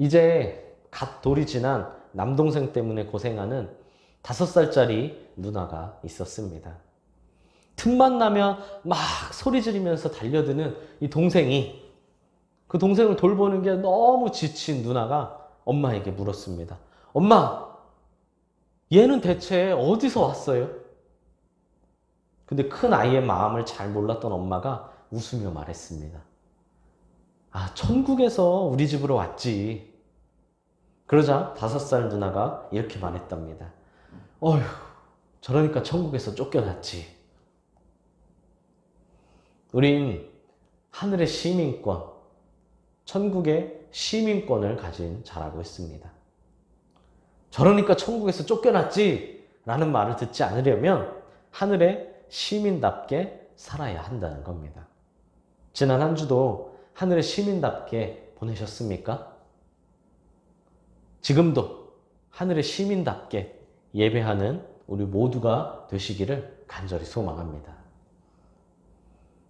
이제 갓 돌이 지난 남동생 때문에 고생하는 5살짜리 누나가 있었습니다. 틈만 나면 막 소리 지르면서 달려드는 이 동생이 그 동생을 돌보는 게 너무 지친 누나가 엄마에게 물었습니다. 엄마, 얘는 대체 어디서 왔어요? 근데 큰 아이의 마음을 잘 몰랐던 엄마가 웃으며 말했습니다. 아, 천국에서 우리 집으로 왔지. 그러자 5살 누나가 이렇게 말했답니다. 어휴, 저러니까 천국에서 쫓겨났지. 우린 하늘의 시민권, 천국의 시민권을 가진 자라고 했습니다. 저러니까 천국에서 쫓겨났지 라는 말을 듣지 않으려면 하늘의 시민답게 살아야 한다는 겁니다. 지난 한 주도 하늘의 시민답게 보내셨습니까? 지금도 하늘의 시민답게 예배하는 우리 모두가 되시기를 간절히 소망합니다.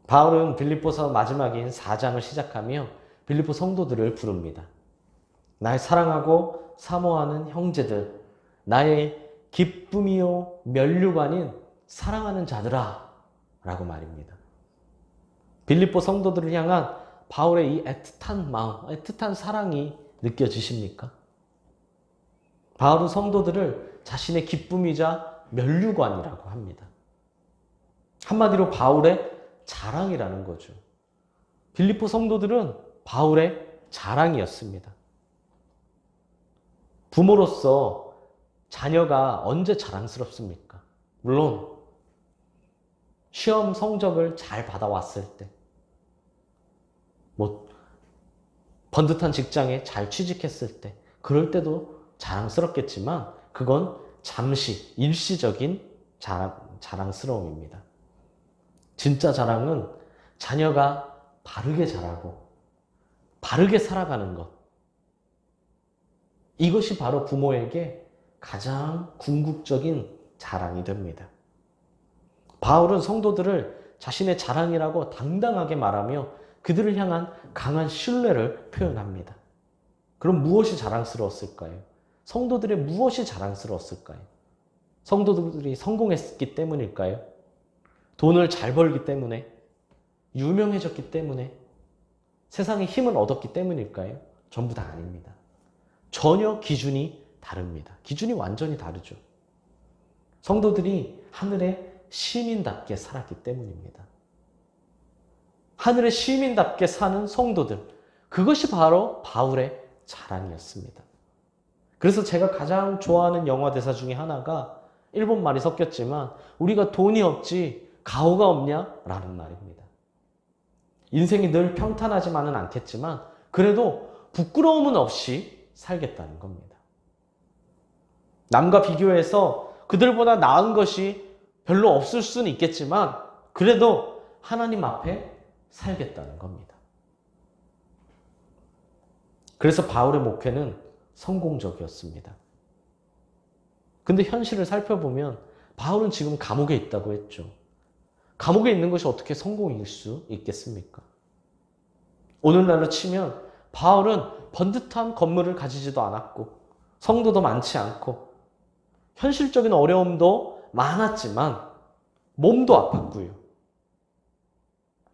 바울은 빌립보서 마지막인 4장을 시작하며 빌립보 성도들을 부릅니다. 나의 사랑하고 사모하는 형제들, 나의 기쁨이요 면류관인 사랑하는 자들아 라고 말입니다. 빌립보 성도들을 향한 바울의 이 애틋한 마음, 애틋한 사랑이 느껴지십니까? 바울은 성도들을 자신의 기쁨이자 면류관이라고 합니다. 한마디로 바울의 자랑이라는 거죠. 빌립보 성도들은 바울의 자랑이었습니다. 부모로서 자녀가 언제 자랑스럽습니까? 물론 시험 성적을 잘 받아왔을 때, 번듯한 직장에 잘 취직했을 때, 그럴 때도 자랑스럽겠지만 그건 잠시 일시적인 자랑스러움입니다. 진짜 자랑은 자녀가 바르게 자라고 바르게 살아가는 것. 이것이 바로 부모에게 가장 궁극적인 자랑이 됩니다. 바울은 성도들을 자신의 자랑이라고 당당하게 말하며 그들을 향한 강한 신뢰를 표현합니다. 그럼 무엇이 자랑스러웠을까요? 성도들의 무엇이 자랑스러웠을까요? 성도들이 성공했기 때문일까요? 돈을 잘 벌기 때문에? 유명해졌기 때문에? 세상에 힘을 얻었기 때문일까요? 전부 다 아닙니다. 전혀 기준이 다릅니다. 기준이 완전히 다르죠. 성도들이 하늘의 시민답게 살았기 때문입니다. 하늘의 시민답게 사는 성도들, 그것이 바로 바울의 자랑이었습니다. 그래서 제가 가장 좋아하는 영화 대사 중에 하나가 일본 말이 섞였지만 우리가 돈이 없지 가오가 없냐? 라는 말입니다. 인생이 늘 평탄하지만은 않겠지만 그래도 부끄러움은 없이 살겠다는 겁니다. 남과 비교해서 그들보다 나은 것이 별로 없을 수는 있겠지만 그래도 하나님 앞에 살겠다는 겁니다. 그래서 바울의 목회는 성공적이었습니다. 근데 현실을 살펴보면 바울은 지금 감옥에 있다고 했죠. 감옥에 있는 것이 어떻게 성공일 수 있겠습니까? 오늘날로 치면 바울은 번듯한 건물을 가지지도 않았고 성도도 많지 않고 현실적인 어려움도 많았지만 몸도 아팠고요.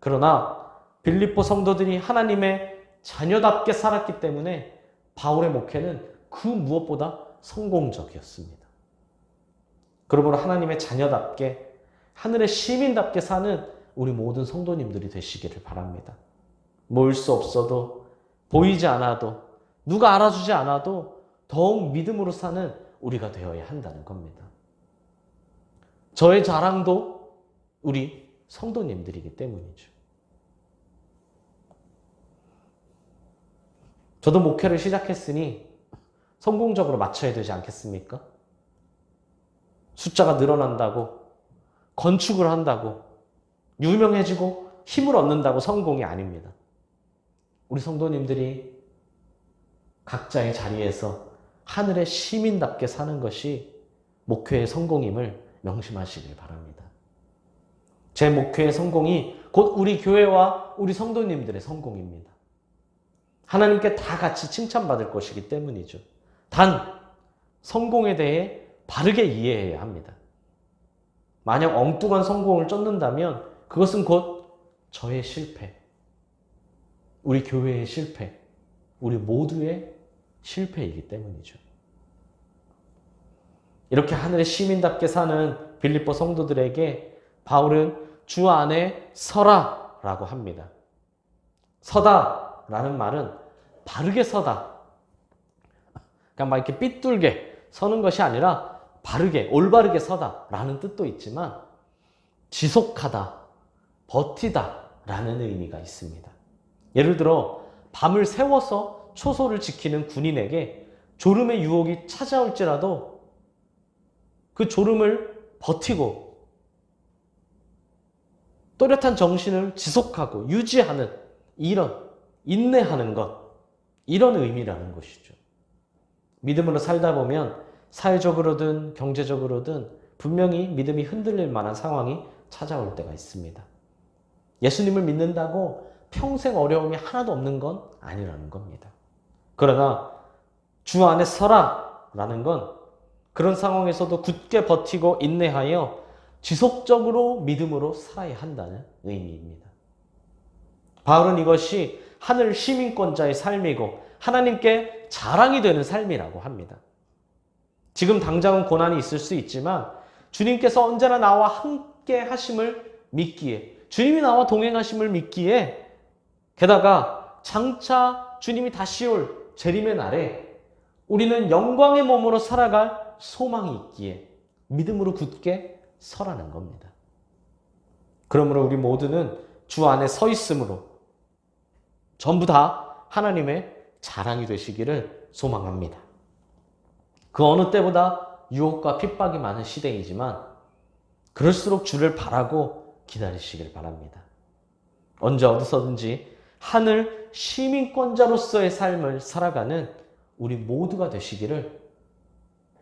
그러나 빌립보 성도들이 하나님의 자녀답게 살았기 때문에 바울의 목회는 그 무엇보다 성공적이었습니다. 그러므로 하나님의 자녀답게 하늘의 시민답게 사는 우리 모든 성도님들이 되시기를 바랍니다. 모일 수 없어도 보이지 않아도 누가 알아주지 않아도 더욱 믿음으로 사는 우리가 되어야 한다는 겁니다. 저의 자랑도 우리 성도님들이기 때문이죠. 저도 목회를 시작했으니 성공적으로 마쳐야 되지 않겠습니까? 숫자가 늘어난다고, 건축을 한다고, 유명해지고 힘을 얻는다고 성공이 아닙니다. 우리 성도님들이 각자의 자리에서 하늘의 시민답게 사는 것이 목회의 성공임을 명심하시길 바랍니다. 제 목회의 성공이 곧 우리 교회와 우리 성도님들의 성공입니다. 하나님께 다 같이 칭찬받을 것이기 때문이죠. 단 성공에 대해 바르게 이해해야 합니다. 만약 엉뚱한 성공을 쫓는다면 그것은 곧 저의 실패, 우리 교회의 실패, 우리 모두의 실패이기 때문이죠. 이렇게 하늘의 시민답게 사는 빌립보 성도들에게 바울은 주 안에 서라 라고 합니다. 서다 라는 말은 바르게 서다. 그냥 막 이렇게 삐뚤게 서는 것이 아니라 바르게, 올바르게 서다 라는 뜻도 있지만 지속하다, 버티다 라는 의미가 있습니다. 예를 들어 밤을 새워서 초소를 지키는 군인에게 졸음의 유혹이 찾아올지라도 그 졸음을 버티고 또렷한 정신을 지속하고 유지하는 이런 인내하는 것, 이런 의미라는 것이죠. 믿음으로 살다 보면 사회적으로든 경제적으로든 분명히 믿음이 흔들릴 만한 상황이 찾아올 때가 있습니다. 예수님을 믿는다고 평생 어려움이 하나도 없는 건 아니라는 겁니다. 그러나 주 안에 서라 라는 건 그런 상황에서도 굳게 버티고 인내하여 지속적으로 믿음으로 살아야 한다는 의미입니다. 바울은 이것이 하늘 시민권자의 삶이고 하나님께 자랑이 되는 삶이라고 합니다. 지금 당장은 고난이 있을 수 있지만 주님께서 언제나 나와 함께 하심을 믿기에, 주님이 나와 동행하심을 믿기에, 게다가 장차 주님이 다시 올 재림의 날에 우리는 영광의 몸으로 살아갈 소망이 있기에 믿음으로 굳게 서라는 겁니다. 그러므로 우리 모두는 주 안에 서 있으므로 전부 다 하나님의 자랑이 되시기를 소망합니다. 그 어느 때보다 유혹과 핍박이 많은 시대이지만 그럴수록 주를 바라고 기다리시길 바랍니다. 언제 어디서든지 하늘 시민권자로서의 삶을 살아가는 우리 모두가 되시기를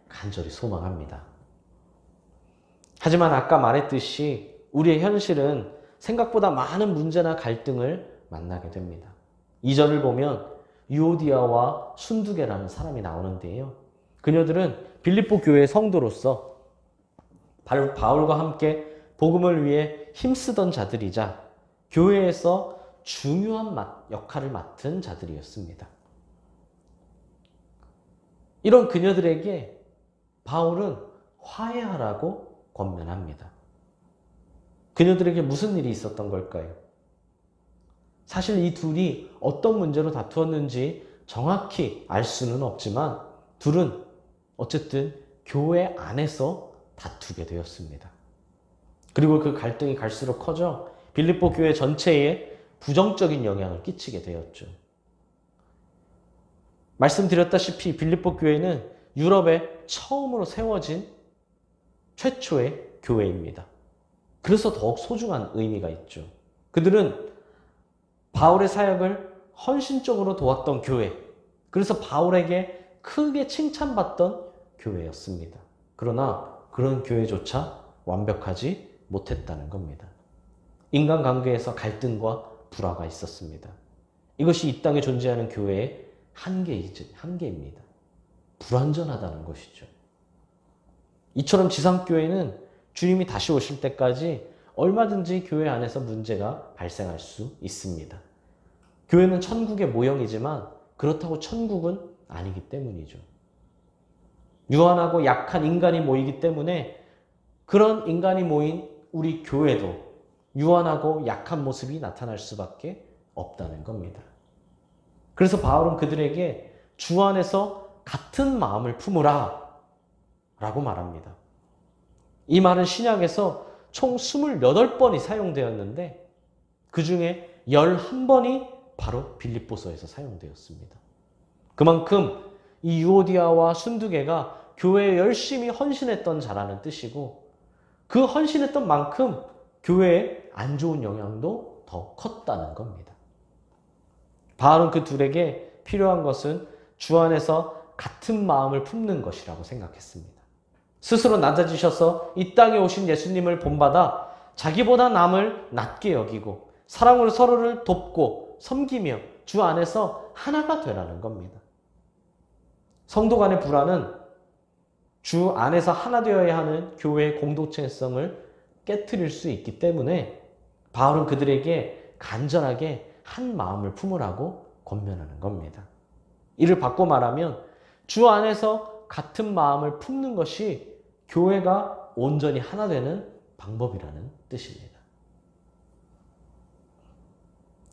간절히 소망합니다. 하지만 아까 말했듯이 우리의 현실은 생각보다 많은 문제나 갈등을 만나게 됩니다. 2절을 보면 유오디아와 순두계라는 사람이 나오는데요. 그녀들은 빌립보 교회의 성도로서 바울과 함께 복음을 위해 힘쓰던 자들이자 교회에서 중요한 역할을 맡은 자들이었습니다. 이런 그녀들에게 바울은 화해하라고 권면합니다. 그녀들에게 무슨 일이 있었던 걸까요? 사실 이 둘이 어떤 문제로 다투었는지 정확히 알 수는 없지만 둘은 어쨌든 교회 안에서 다투게 되었습니다. 그리고 그 갈등이 갈수록 커져 빌립보 교회 전체에 부정적인 영향을 끼치게 되었죠. 말씀드렸다시피 빌립보 교회는 유럽에 처음으로 세워진 최초의 교회입니다. 그래서 더욱 소중한 의미가 있죠. 그들은 바울의 사역을 헌신적으로 도왔던 교회, 그래서 바울에게 크게 칭찬받던 교회였습니다. 그러나 그런 교회조차 완벽하지 못했다는 겁니다. 인간관계에서 갈등과 불화가 있었습니다. 이것이 이 땅에 존재하는 교회의 한계입니다. 불완전하다는 것이죠. 이처럼 지상교회는 주님이 다시 오실 때까지 얼마든지 교회 안에서 문제가 발생할 수 있습니다. 교회는 천국의 모형이지만 그렇다고 천국은 아니기 때문이죠. 유한하고 약한 인간이 모이기 때문에 그런 인간이 모인 우리 교회도 유한하고 약한 모습이 나타날 수밖에 없다는 겁니다. 그래서 바울은 그들에게 주 안에서 같은 마음을 품으라 라고 말합니다. 이 말은 신약에서 총 28번이 사용되었는데 그 중에 11번이 바로 빌립보서에서 사용되었습니다. 그만큼 이 유오디아와 순두계가 교회에 열심히 헌신했던 자라는 뜻이고 그 헌신했던 만큼 교회에 안 좋은 영향도 더 컸다는 겁니다. 바울은 그 둘에게 필요한 것은 주 안에서 같은 마음을 품는 것이라고 생각했습니다. 스스로 낮아지셔서 이 땅에 오신 예수님을 본받아 자기보다 남을 낮게 여기고 사랑으로 서로를 돕고 섬기며 주 안에서 하나가 되라는 겁니다. 성도 간의 불화는 주 안에서 하나 되어야 하는 교회의 공동체성을 깨트릴 수 있기 때문에 바울은 그들에게 간절하게 한 마음을 품으라고 권면하는 겁니다. 이를 바꿔 말하면 주 안에서 같은 마음을 품는 것이 교회가 온전히 하나 되는 방법이라는 뜻입니다.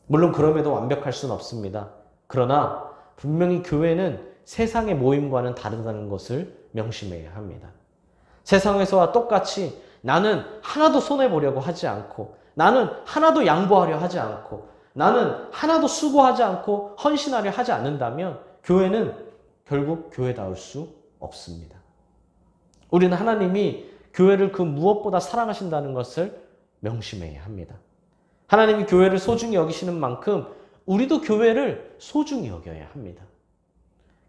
물론 그럼에도 완벽할 수는 없습니다. 그러나 분명히 교회는 세상의 모임과는 다르다는 것을 명심해야 합니다. 세상에서와 똑같이 나는 하나도 손해보려고 하지 않고, 나는 하나도 양보하려 하지 않고, 나는 하나도 수고하지 않고 헌신하려 하지 않는다면 교회는 결국 교회다울 수 없습니다. 우리는 하나님이 교회를 그 무엇보다 사랑하신다는 것을 명심해야 합니다. 하나님이 교회를 소중히 여기시는 만큼 우리도 교회를 소중히 여겨야 합니다.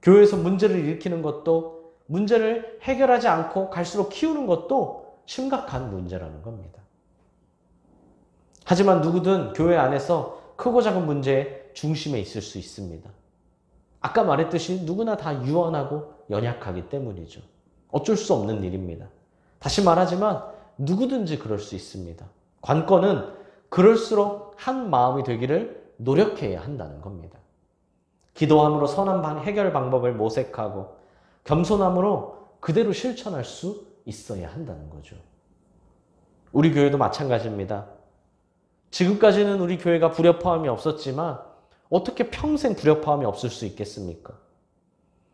교회에서 문제를 일으키는 것도, 문제를 해결하지 않고 갈수록 키우는 것도 심각한 문제라는 겁니다. 하지만 누구든 교회 안에서 크고 작은 문제의 중심에 있을 수 있습니다. 아까 말했듯이 누구나 다 유한하고 연약하기 때문이죠. 어쩔 수 없는 일입니다. 다시 말하지만 누구든지 그럴 수 있습니다. 관건은 그럴수록 한 마음이 되기를 노력해야 한다는 겁니다. 기도함으로 선한 해결 방법을 모색하고 겸손함으로 그대로 실천할 수 있어야 한다는 거죠. 우리 교회도 마찬가지입니다. 지금까지는 우리 교회가 불협화음이 없었지만 어떻게 평생 불협화음이 없을 수 있겠습니까?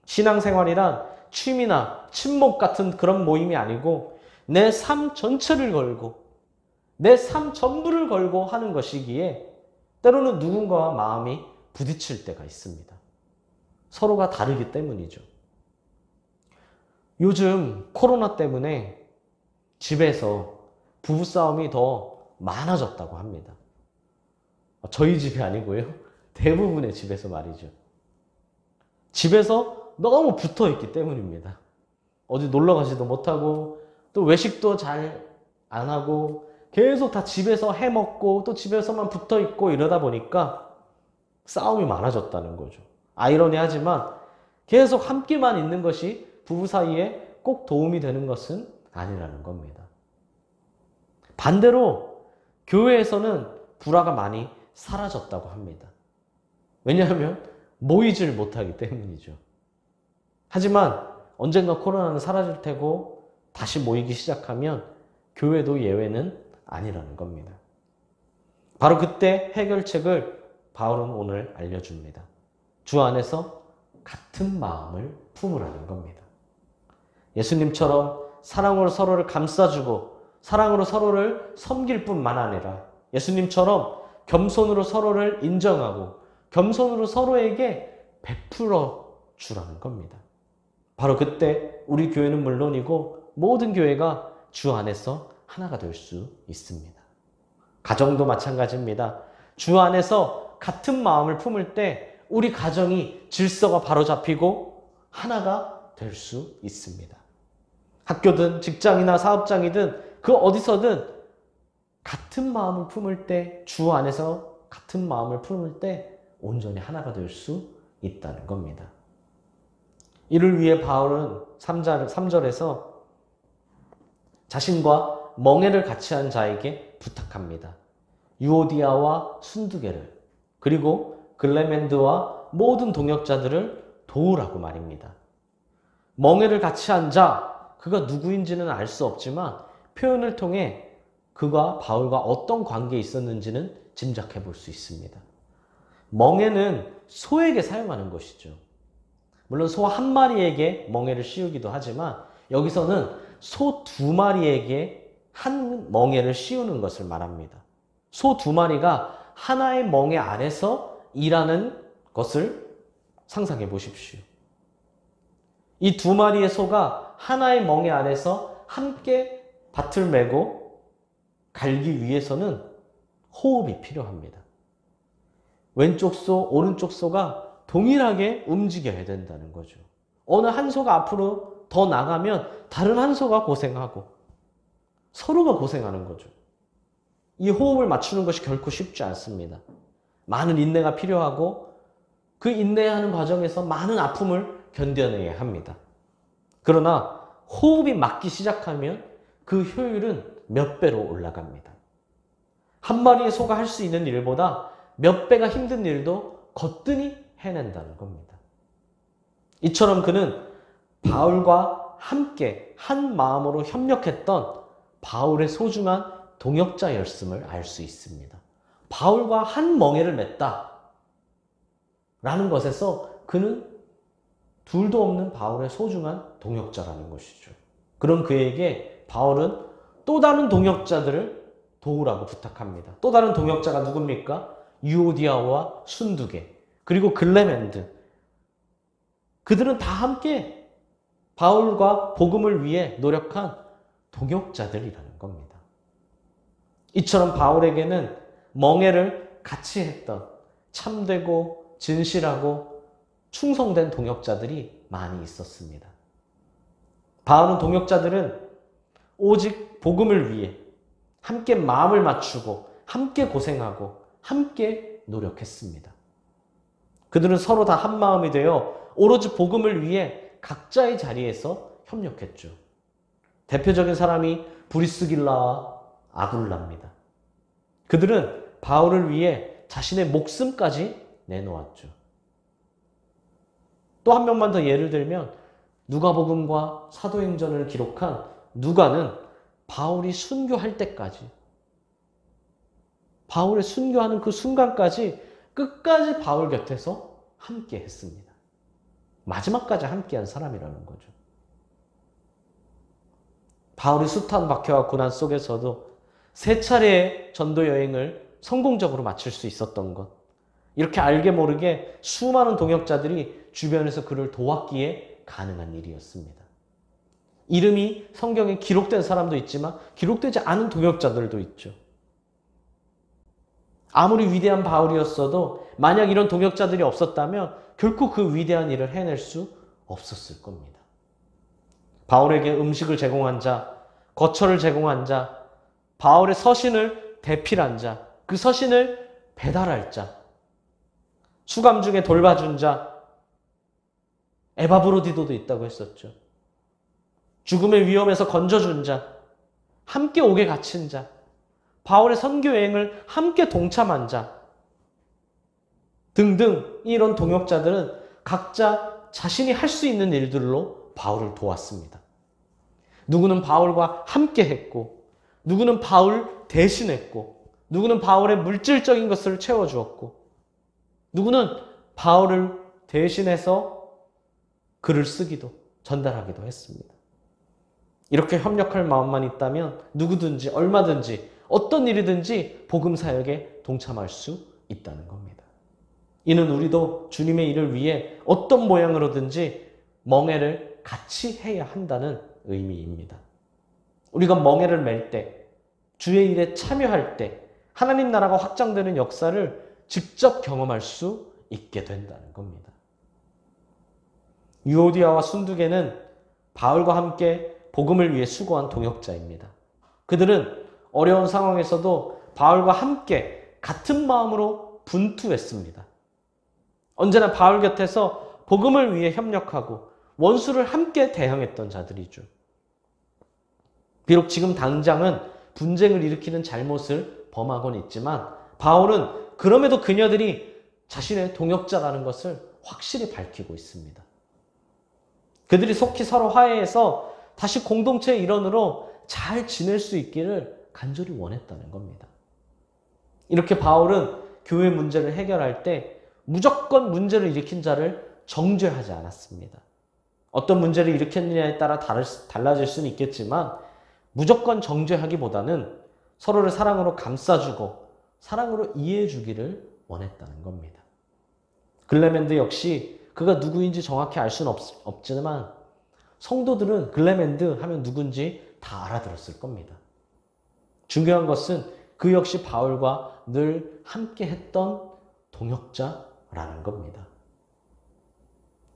신앙생활이란 취미나 친목 같은 그런 모임이 아니고 내 삶 전체를 걸고 내 삶 전부를 걸고 하는 것이기에 때로는 누군가와 마음이 부딪힐 때가 있습니다. 서로가 다르기 때문이죠. 요즘 코로나 때문에 집에서 부부싸움이 더 많아졌다고 합니다. 저희 집이 아니고요. 대부분의 집에서 말이죠. 집에서 너무 붙어있기 때문입니다. 어디 놀러 가지도 못하고 또 외식도 잘 안 하고 계속 다 집에서 해먹고 또 집에서만 붙어있고 이러다 보니까 싸움이 많아졌다는 거죠. 아이러니하지만 계속 함께만 있는 것이 부부 사이에 꼭 도움이 되는 것은 아니라는 겁니다. 반대로 교회에서는 불화가 많이 사라졌다고 합니다. 왜냐하면 모이질 못하기 때문이죠. 하지만 언젠가 코로나는 사라질 테고 다시 모이기 시작하면 교회도 예외는 아니라는 겁니다. 바로 그때 해결책을 바울은 오늘 알려줍니다. 주 안에서 같은 마음을 품으라는 겁니다. 예수님처럼 사랑으로 서로를 감싸주고 사랑으로 서로를 섬길 뿐만 아니라 예수님처럼 겸손으로 서로를 인정하고 겸손으로 서로에게 베풀어 주라는 겁니다. 바로 그때 우리 교회는 물론이고 모든 교회가 주 안에서 하나가 될 수 있습니다. 가정도 마찬가지입니다. 주 안에서 같은 마음을 품을 때 우리 가정이 질서가 바로잡히고 하나가 될 수 있습니다. 학교든 직장이나 사업장이든 그 어디서든 같은 마음을 품을 때, 주 안에서 같은 마음을 품을 때 온전히 하나가 될 수 있다는 겁니다. 이를 위해 바울은 3절에서 자신과 멍에를 같이 한 자에게 부탁합니다. 유오디아와 순두개를 그리고 글레멘드와 모든 동역자들을 도우라고 말입니다. 멍에를 같이 한 자, 그가 누구인지는 알 수 없지만 표현을 통해 그가 바울과 어떤 관계에 있었는지는 짐작해 볼 수 있습니다. 멍에는 소에게 사용하는 것이죠. 물론 소 한 마리에게 멍에를 씌우기도 하지만 여기서는 소 2마리에게 한 멍에를 씌우는 것을 말합니다. 소 2마리가 하나의 멍에 아래서 일하는 것을 상상해 보십시오. 이 2마리의 소가 하나의 멍에 아래서 함께 밭을 메고 갈기 위해서는 호흡이 필요합니다. 왼쪽 소, 오른쪽 소가 동일하게 움직여야 된다는 거죠. 어느 한 소가 앞으로 더 나가면 다른 한 소가 고생하고 서로가 고생하는 거죠. 이 호흡을 맞추는 것이 결코 쉽지 않습니다. 많은 인내가 필요하고 그 인내하는 과정에서 많은 아픔을 견뎌내야 합니다. 그러나 호흡이 맞기 시작하면 그 효율은 몇 배로 올라갑니다. 한 마리의 소가 할 수 있는 일보다 몇 배가 힘든 일도 거뜬히 해낸다는 겁니다. 이처럼 그는 바울과 함께 한 마음으로 협력했던 바울의 소중한 동역자였음을 알 수 있습니다. 바울과 한 멍에를 맸다 라는 것에서 그는 둘도 없는 바울의 소중한 동역자라는 것이죠. 그런 그에게 바울은 또 다른 동역자들을 도우라고 부탁합니다. 또 다른 동역자가 누굽니까? 유오디아와 순두계, 그리고 글레멘드. 그들은 다 함께 바울과 복음을 위해 노력한 동역자들이라는 겁니다. 이처럼 바울에게는 멍에를 같이 했던 참되고 진실하고 충성된 동역자들이 많이 있었습니다. 바울은 동역자들은 오직 복음을 위해 함께 마음을 맞추고 함께 고생하고 함께 노력했습니다. 그들은 서로 다 한 마음이 되어 오로지 복음을 위해 각자의 자리에서 협력했죠. 대표적인 사람이 브리스길라와 아굴라입니다. 그들은 바울을 위해 자신의 목숨까지 내놓았죠. 또 한 명만 더 예를 들면 누가복음과 사도행전을 기록한 누가는 바울이 순교할 때까지, 바울의 순교하는 그 순간까지 끝까지 바울 곁에서 함께 했습니다. 마지막까지 함께한 사람이라는 거죠. 바울이 숱한 박해와 고난 속에서도 3차례의 전도 여행을 성공적으로 마칠 수 있었던 것, 이렇게 알게 모르게 수많은 동역자들이 주변에서 그를 도왔기에 가능한 일이었습니다. 이름이 성경에 기록된 사람도 있지만 기록되지 않은 동역자들도 있죠. 아무리 위대한 바울이었어도 만약 이런 동역자들이 없었다면 결코 그 위대한 일을 해낼 수 없었을 겁니다. 바울에게 음식을 제공한 자, 거처를 제공한 자, 바울의 서신을 대필한 자, 그 서신을 배달할 자, 수감 중에 돌봐준 자, 에바브로디도도 있다고 했었죠. 죽음의 위험에서 건져준 자, 함께 옥에 갇힌 자, 바울의 선교 여행을 함께 동참한 자 등등, 이런 동역자들은 각자 자신이 할 수 있는 일들로 바울을 도왔습니다. 누구는 바울과 함께 했고, 누구는 바울 대신했고, 누구는 바울의 물질적인 것을 채워주었고, 누구는 바울을 대신해서 글을 쓰기도 전달하기도 했습니다. 이렇게 협력할 마음만 있다면 누구든지 얼마든지 어떤 일이든지 복음 사역에 동참할 수 있다는 겁니다. 이는 우리도 주님의 일을 위해 어떤 모양으로든지 멍에를 같이 해야 한다는 의미입니다. 우리가 멍에를 맬 때, 주의 일에 참여할 때 하나님 나라가 확장되는 역사를 직접 경험할 수 있게 된다는 겁니다. 유오디아와 순두계는 바울과 함께 복음을 위해 수고한 동역자입니다. 그들은 어려운 상황에서도 바울과 함께 같은 마음으로 분투했습니다. 언제나 바울 곁에서 복음을 위해 협력하고 원수를 함께 대항했던 자들이죠. 비록 지금 당장은 분쟁을 일으키는 잘못을 범하곤 있지만 바울은 그럼에도 그녀들이 자신의 동역자라는 것을 확실히 밝히고 있습니다. 그들이 속히 서로 화해해서 다시 공동체의 일원으로 잘 지낼 수 있기를 간절히 원했다는 겁니다. 이렇게 바울은 교회 문제를 해결할 때 무조건 문제를 일으킨 자를 정죄하지 않았습니다. 어떤 문제를 일으켰느냐에 따라 달라질 수는 있겠지만 무조건 정죄하기보다는 서로를 사랑으로 감싸주고 사랑으로 이해해주기를 원했다는 겁니다. 글레멘드 역시 그가 누구인지 정확히 알 수는 없지만 성도들은 글레멘드 하면 누군지 다 알아들었을 겁니다. 중요한 것은 그 역시 바울과 늘 함께 했던 동역자라는 겁니다.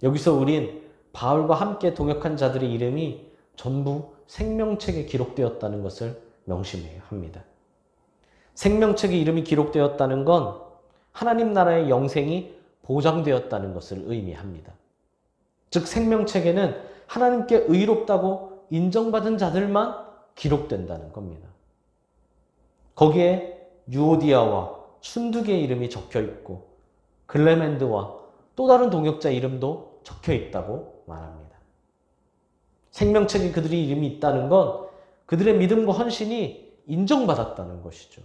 여기서 우린 바울과 함께 동역한 자들의 이름이 전부 생명책에 기록되었다는 것을 명심해야 합니다. 생명책에 이름이 기록되었다는 건 하나님 나라의 영생이 보장되었다는 것을 의미합니다. 즉 생명책에는 하나님께 의롭다고 인정받은 자들만 기록된다는 겁니다. 거기에 유오디아와 춘두개의 이름이 적혀 있고 글레멘드와 또 다른 동역자 이름도 적혀 있다고 말합니다. 생명책에 그들의 이름이 있다는 건 그들의 믿음과 헌신이 인정받았다는 것이죠.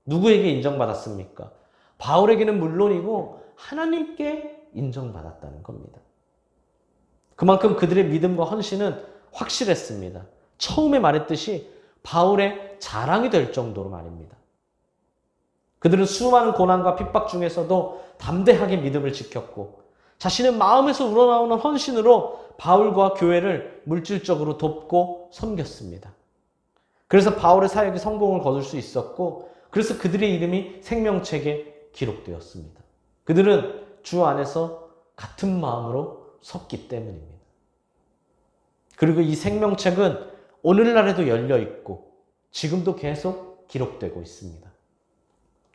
누구에게 인정받았습니까? 바울에게는 물론이고 하나님께 인정받았다는 겁니다. 그만큼 그들의 믿음과 헌신은 확실했습니다. 처음에 말했듯이 바울의 자랑이 될 정도로 말입니다. 그들은 수많은 고난과 핍박 중에서도 담대하게 믿음을 지켰고 자신의 마음에서 우러나오는 헌신으로 바울과 교회를 물질적으로 돕고 섬겼습니다. 그래서 바울의 사역이 성공을 거둘 수 있었고 그래서 그들의 이름이 생명책에 기록되었습니다. 그들은 주 안에서 같은 마음으로 섰기 때문입니다. 그리고 이 생명책은 오늘날에도 열려 있고 지금도 계속 기록되고 있습니다.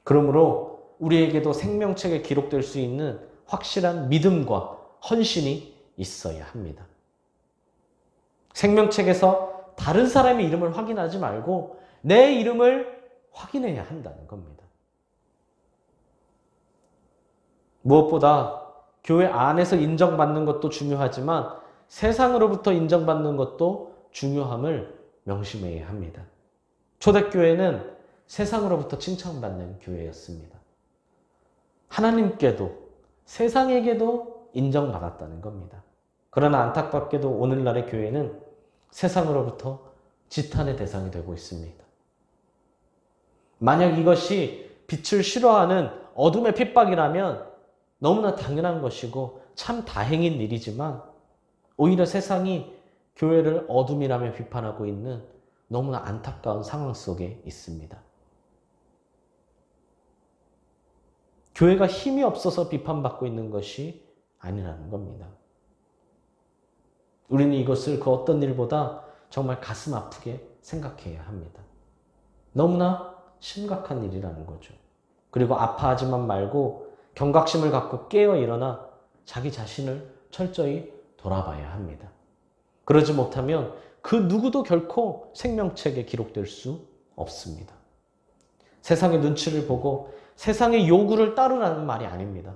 그러므로 우리에게도 생명책에 기록될 수 있는 확실한 믿음과 헌신이 있어야 합니다. 생명책에서 다른 사람의 이름을 확인하지 말고 내 이름을 확인해야 한다는 겁니다. 무엇보다 교회 안에서 인정받는 것도 중요하지만 세상으로부터 인정받는 것도 중요함을 명심해야 합니다. 초대교회는 세상으로부터 칭찬받는 교회였습니다. 하나님께도 세상에게도 인정받았다는 겁니다. 그러나 안타깝게도 오늘날의 교회는 세상으로부터 지탄의 대상이 되고 있습니다. 만약 이것이 빛을 싫어하는 어둠의 핍박이라면 너무나 당연한 것이고 참 다행인 일이지만 오히려 세상이 교회를 어둠이라며 비판하고 있는 너무나 안타까운 상황 속에 있습니다. 교회가 힘이 없어서 비판받고 있는 것이 아니라는 겁니다. 우리는 이것을 그 어떤 일보다 정말 가슴 아프게 생각해야 합니다. 너무나 심각한 일이라는 거죠. 그리고 아파하지만 말고 경각심을 갖고 깨어 일어나 자기 자신을 철저히 돌아봐야 합니다. 그러지 못하면 그 누구도 결코 생명책에 기록될 수 없습니다. 세상의 눈치를 보고 세상의 요구를 따르라는 말이 아닙니다.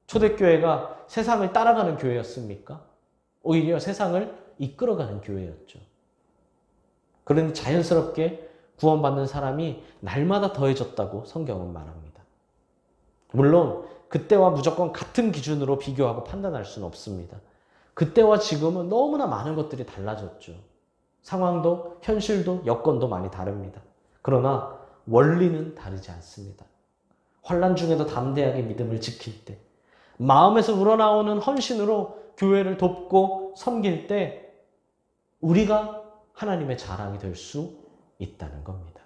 초대교회가 세상을 따라가는 교회였습니까? 오히려 세상을 이끌어가는 교회였죠. 그러니 자연스럽게 구원받는 사람이 날마다 더해졌다고 성경은 말합니다. 물론 그때와 무조건 같은 기준으로 비교하고 판단할 수는 없습니다. 그때와 지금은 너무나 많은 것들이 달라졌죠. 상황도 현실도 여건도 많이 다릅니다. 그러나 원리는 다르지 않습니다. 환난 중에도 담대하게 믿음을 지킬 때, 마음에서 우러나오는 헌신으로 교회를 돕고 섬길 때 우리가 하나님의 자랑이 될 수 있다는 겁니다.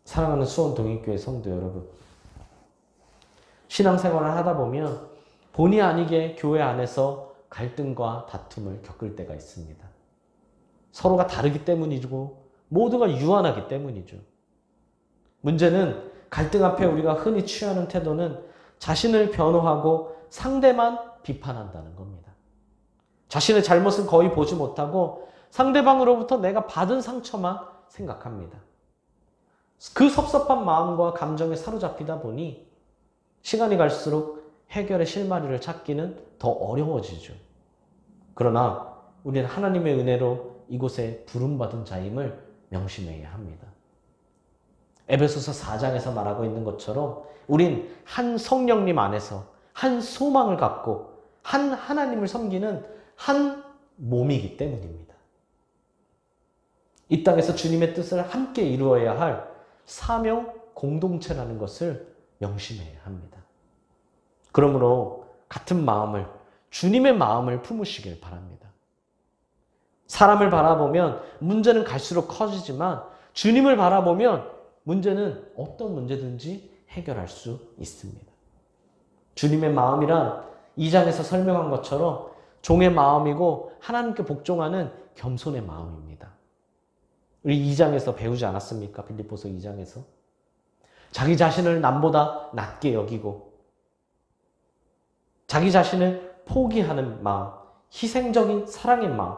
사랑하는 수원동익교회 성도 여러분, 신앙생활을 하다 보면 본의 아니게 교회 안에서 갈등과 다툼을 겪을 때가 있습니다. 서로가 다르기 때문이고 모두가 유한하기 때문이죠. 문제는 갈등 앞에 우리가 흔히 취하는 태도는 자신을 변호하고 상대만 비판한다는 겁니다. 자신의 잘못은 거의 보지 못하고 상대방으로부터 내가 받은 상처만 생각합니다. 그 섭섭한 마음과 감정에 사로잡히다 보니 시간이 갈수록 해결의 실마리를 찾기는 더 어려워지죠. 그러나 우리는 하나님의 은혜로 이곳에 부름받은 자임을 명심해야 합니다. 에베소서 4장에서 말하고 있는 것처럼 우린 한 성령님 안에서 한 소망을 갖고 한 하나님을 섬기는 한 몸이기 때문입니다. 이 땅에서 주님의 뜻을 함께 이루어야 할 사명 공동체라는 것을 명심해야 합니다. 그러므로 같은 마음을, 주님의 마음을 품으시길 바랍니다. 사람을 바라보면 문제는 갈수록 커지지만 주님을 바라보면 문제는 어떤 문제든지 해결할 수 있습니다. 주님의 마음이란 2장에서 설명한 것처럼 종의 마음이고 하나님께 복종하는 겸손의 마음입니다. 우리 2장에서 배우지 않았습니까? 빌립보서 2장에서. 자기 자신을 남보다 낮게 여기고 자기 자신을 포기하는 마음, 희생적인 사랑의 마음.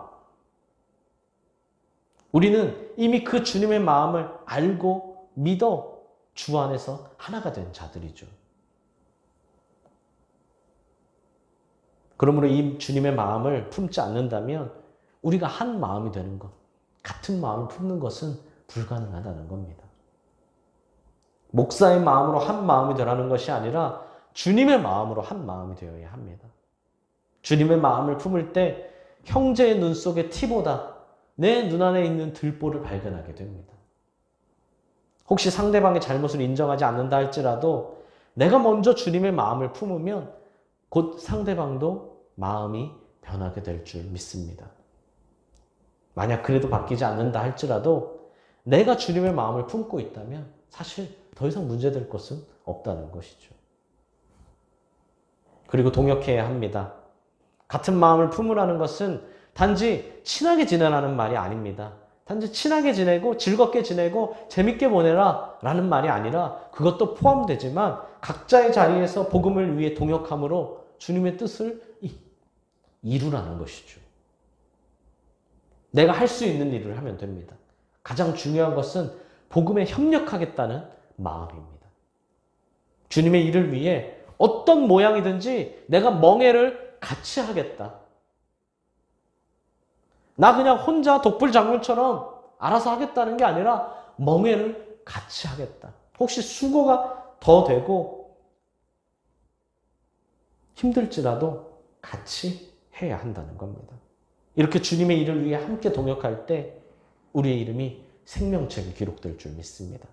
우리는 이미 그 주님의 마음을 알고 믿어 주 안에서 하나가 된 자들이죠. 그러므로 이 주님의 마음을 품지 않는다면 우리가 한 마음이 되는 것, 같은 마음을 품는 것은 불가능하다는 겁니다. 목사의 마음으로 한 마음이 되라는 것이 아니라 주님의 마음으로 한 마음이 되어야 합니다. 주님의 마음을 품을 때 형제의 눈 속의 티보다 내 눈안에 있는 들보를 발견하게 됩니다. 혹시 상대방의 잘못을 인정하지 않는다 할지라도 내가 먼저 주님의 마음을 품으면 곧 상대방도 마음이 변하게 될 줄 믿습니다. 만약 그래도 바뀌지 않는다 할지라도 내가 주님의 마음을 품고 있다면 사실 더 이상 문제될 것은 없다는 것이죠. 그리고 동역해야 합니다. 같은 마음을 품으라는 것은 단지 친하게 지내라는 말이 아닙니다. 단지 친하게 지내고 즐겁게 지내고 재밌게 보내라 라는 말이 아니라 그것도 포함되지만 각자의 자리에서 복음을 위해 동역함으로 주님의 뜻을 이루라는 것이죠. 내가 할 수 있는 일을 하면 됩니다. 가장 중요한 것은 복음에 협력하겠다는 마음입니다. 주님의 일을 위해 어떤 모양이든지 내가 멍해를 같이 하겠다. 나 그냥 혼자 독불 장군처럼 알아서 하겠다는 게 아니라 멍해를 같이 하겠다. 혹시 수고가 더 되고 힘들지라도 같이 해야 한다는 겁니다. 이렇게 주님의 일을 위해 함께 동역할 때 우리의 이름이 생명책에 기록될 줄 믿습니다.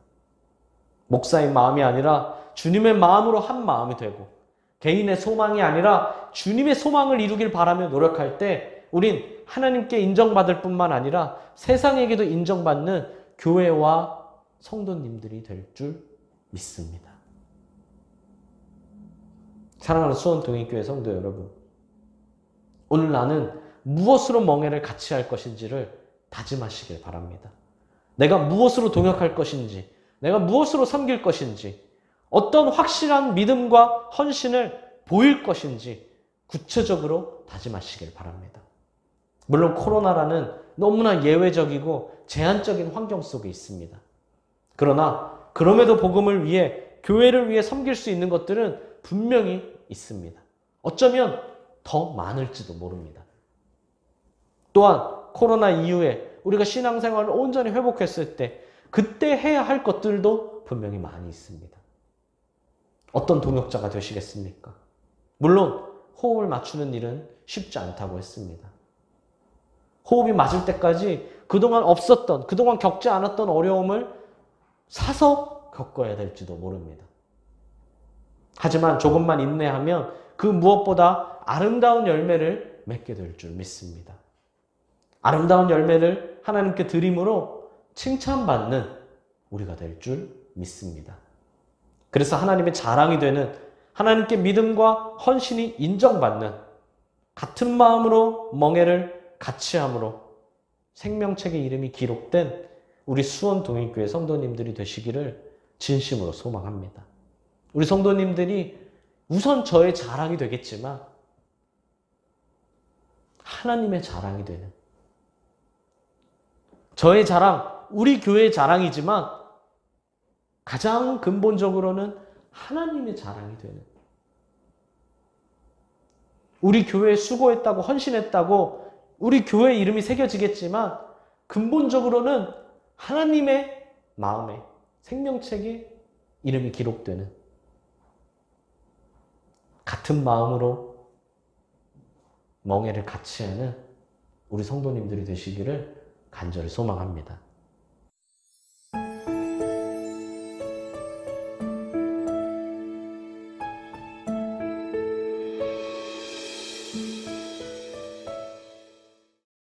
목사의 마음이 아니라 주님의 마음으로 한 마음이 되고 개인의 소망이 아니라 주님의 소망을 이루길 바라며 노력할 때 우린 하나님께 인정받을 뿐만 아니라 세상에게도 인정받는 교회와 성도님들이 될 줄 믿습니다. 사랑하는 수원동행교회 성도 여러분, 오늘 나는 무엇으로 멍해를 같이 할 것인지를 다짐하시길 바랍니다. 내가 무엇으로 동역할 것인지, 내가 무엇으로 섬길 것인지, 어떤 확실한 믿음과 헌신을 보일 것인지 구체적으로 다짐하시길 바랍니다. 물론 코로나라는 너무나 예외적이고 제한적인 환경 속에 있습니다. 그러나 그럼에도 복음을 위해 교회를 위해 섬길 수 있는 것들은 분명히 있습니다. 어쩌면 더 많을지도 모릅니다. 또한 코로나 이후에 우리가 신앙생활을 온전히 회복했을 때 그때 해야 할 것들도 분명히 많이 있습니다. 어떤 동역자가 되시겠습니까? 물론 호흡을 맞추는 일은 쉽지 않다고 했습니다. 호흡이 맞을 때까지 그동안 없었던, 그동안 겪지 않았던 어려움을 사서 겪어야 될지도 모릅니다. 하지만 조금만 인내하면 그 무엇보다 아름다운 열매를 맺게 될 줄 믿습니다. 아름다운 열매를 하나님께 드림으로 칭찬받는 우리가 될 줄 믿습니다. 그래서 하나님의 자랑이 되는, 하나님께 믿음과 헌신이 인정받는, 같은 마음으로 멍해를 같이 함으로 생명책의 이름이 기록된 우리 수원동행교회 성도님들이 되시기를 진심으로 소망합니다. 우리 성도님들이 우선 저의 자랑이 되겠지만 하나님의 자랑이 되는, 저의 자랑, 우리 교회의 자랑이지만 가장 근본적으로는 하나님의 자랑이 되는, 우리 교회에 수고했다고 헌신했다고 우리 교회 이름이 새겨지겠지만 근본적으로는 하나님의 마음에 생명책에 이름이 기록되는, 같은 마음으로 멍해를 같이 하는 우리 성도님들이 되시기를 간절히 소망합니다.